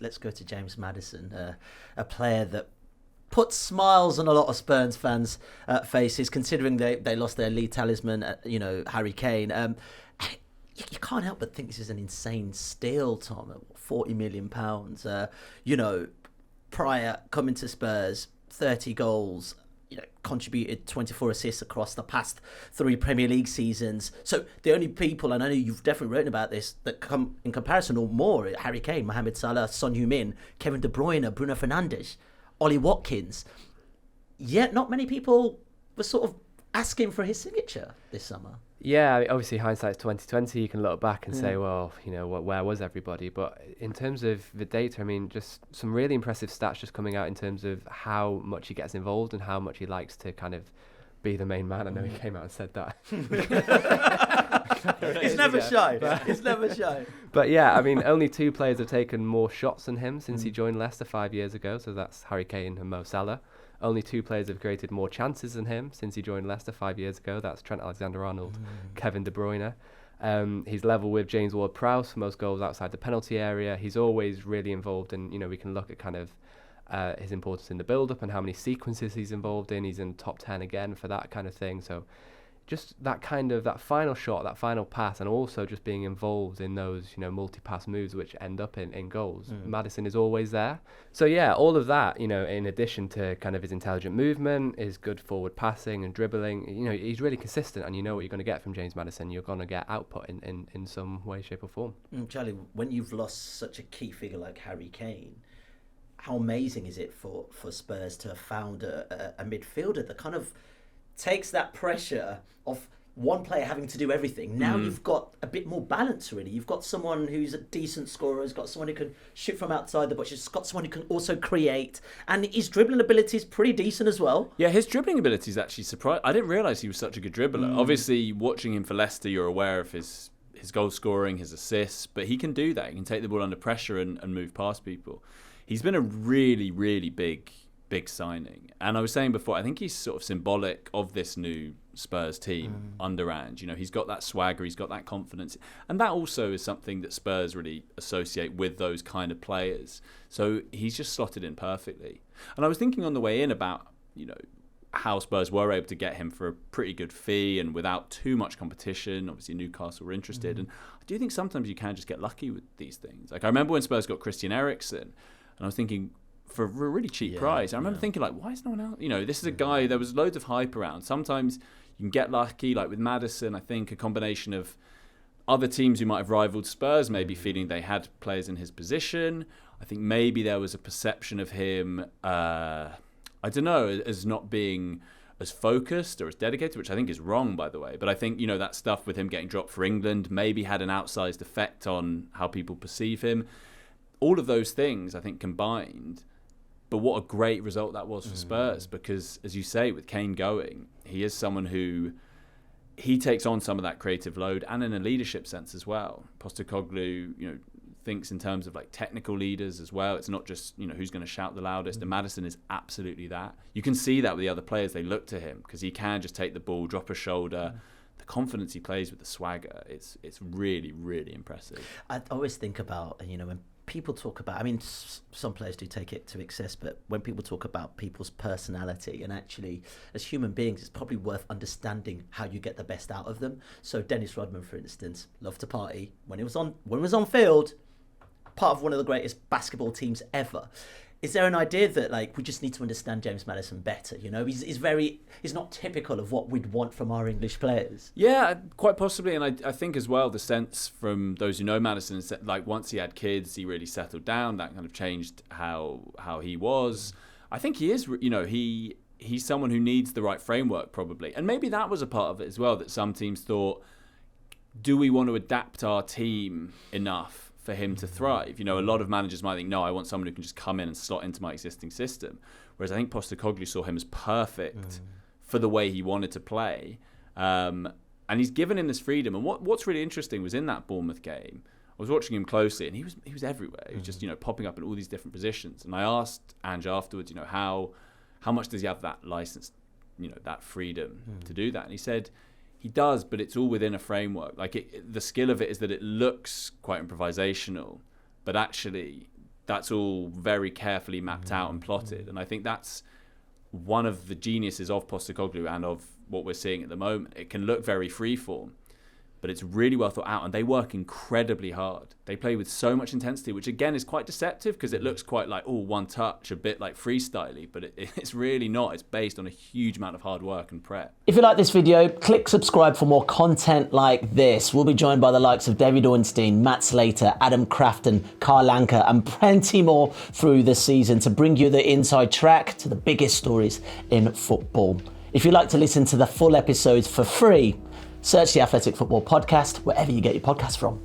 Let's go to James Maddison, a player that put smiles on a lot of Spurs fans' faces, considering they lost their lead talisman, Harry Kane. You can't help but think this is an insane steal, Tom, at £40 million. Prior coming to Spurs, 30 goals, contributed 24 assists across the past 3 Premier League seasons. So the only people, and I know you've definitely written about this, that come in comparison or more, Harry Kane, Mohamed Salah, Son Heung-min, Kevin De Bruyne, Bruno Fernandes, Ollie Watkins. Yet not many people were sort of asking for his signature this summer. Yeah, obviously hindsight's 2020. You can look back and say, well, where was everybody? But in terms of the data, I mean, just some really impressive stats just coming out in terms of how much he gets involved and how much he likes to kind of be the main man. I know he came out and said that. He's never shy. He's never shy. But yeah, I mean, only 2 players have taken more shots than him since he joined Leicester 5 years ago. So that's Harry Kane and Mo Salah. Only 2 players have created more chances than him since he joined Leicester 5 years ago. That's Trent Alexander-Arnold, Kevin De Bruyne. He's level with James Ward-Prowse for most goals outside the penalty area. He's always really involved, and we can look at kind of his importance in the build-up and how many sequences he's involved in. He's in top 10 again for that kind of thing. So just that final shot, that final pass, and also just being involved in those, multi-pass moves which end up in goals. Maddison is always there. So yeah, all of that, in addition to kind of his intelligent movement, his good forward passing and dribbling, he's really consistent, and you know what you're going to get from James Maddison. You're going to get output in some way, shape or form. Charlie, when you've lost such a key figure like Harry Kane, how amazing is it for Spurs to have found a midfielder that kind of takes that pressure of one player having to do everything. Now you've got a bit more balance, really. You've got someone who's a decent scorer, has got someone who can shoot from outside the box, has got someone who can also create, and his dribbling ability is pretty decent as well. Yeah, his dribbling ability is actually surprising. I didn't realise he was such a good dribbler. Obviously, watching him for Leicester, you're aware of his goal scoring, his assists, but he can do that. He can take the ball under pressure and move past people. He's been a really, really big signing. And I was saying before, I think he's sort of symbolic of this new Spurs team under Ange. He's got that swagger, he's got that confidence. And that also is something that Spurs really associate with those kind of players. So he's just slotted in perfectly. And I was thinking on the way in about, how Spurs were able to get him for a pretty good fee and without too much competition. Obviously, Newcastle were interested. And I do think sometimes you can just get lucky with these things. Like, I remember when Spurs got Christian Eriksen, and I was thinking, for a really cheap price. I remember thinking, like, why is no one else? This is a guy, there was loads of hype around. Sometimes you can get lucky, like with Maddison. I think a combination of other teams who might have rivaled Spurs, maybe feeling they had players in his position. I think maybe there was a perception of him, I don't know, as not being as focused or as dedicated, which I think is wrong, by the way. But I think, that stuff with him getting dropped for England maybe had an outsized effect on how people perceive him. All of those things, I think, combined. But what a great result that was for Spurs, because, as you say, with Kane going, he is someone who he takes on some of that creative load, and in a leadership sense as well. Postecoglou, thinks in terms of like technical leaders as well. It's not just who's going to shout the loudest. And Maddison is absolutely that. You can see that with the other players. They look to him because he can just take the ball, drop a shoulder. The confidence he plays with, the swagger, it's really, really impressive. I always think about when people talk about, some players do take it to excess, but when people talk about people's personality, and actually as human beings, it's probably worth understanding how you get the best out of them. So Dennis Rodman, for instance, loved to party. When he was on field, part of one of the greatest basketball teams ever. Is there an idea that we just need to understand James Maddison better? He's not typical of what we'd want from our English players. Yeah, quite possibly. And I think as well, the sense from those who know Madison is that once he had kids, he really settled down. That kind of changed how he was. I think he is, he's someone who needs the right framework probably. And maybe that was a part of it as well, that some teams thought, do we want to adapt our team enough for him to thrive? A lot of managers might think, no, I want someone who can just come in and slot into my existing system. Whereas I think Postecoglou saw him as perfect for the way he wanted to play. And he's given him this freedom. And what's really interesting was in that Bournemouth game, I was watching him closely, and he was everywhere. He was just, popping up in all these different positions. And I asked Ange afterwards, how much does he have that license, that freedom to do that? And he said, he does, but it's all within a framework. The skill of it is that it looks quite improvisational, but actually That's all very carefully mapped out and plotted. And I think that's one of the geniuses of Postecoglou and of what we're seeing at the moment. It can look very freeform, but it's really well thought out, and they work incredibly hard. They play with so much intensity, which again is quite deceptive because it looks quite like, one touch, a bit like freestyly, but it's really not. It's based on a huge amount of hard work and prep. If you like this video, click subscribe for more content like this. We'll be joined by the likes of David Ornstein, Matt Slater, Adam Crafton, Carl Anker, and plenty more through the season to bring you the inside track to the biggest stories in football. If you'd like to listen to the full episodes for free, search the Athletic Football Podcast wherever you get your podcasts from.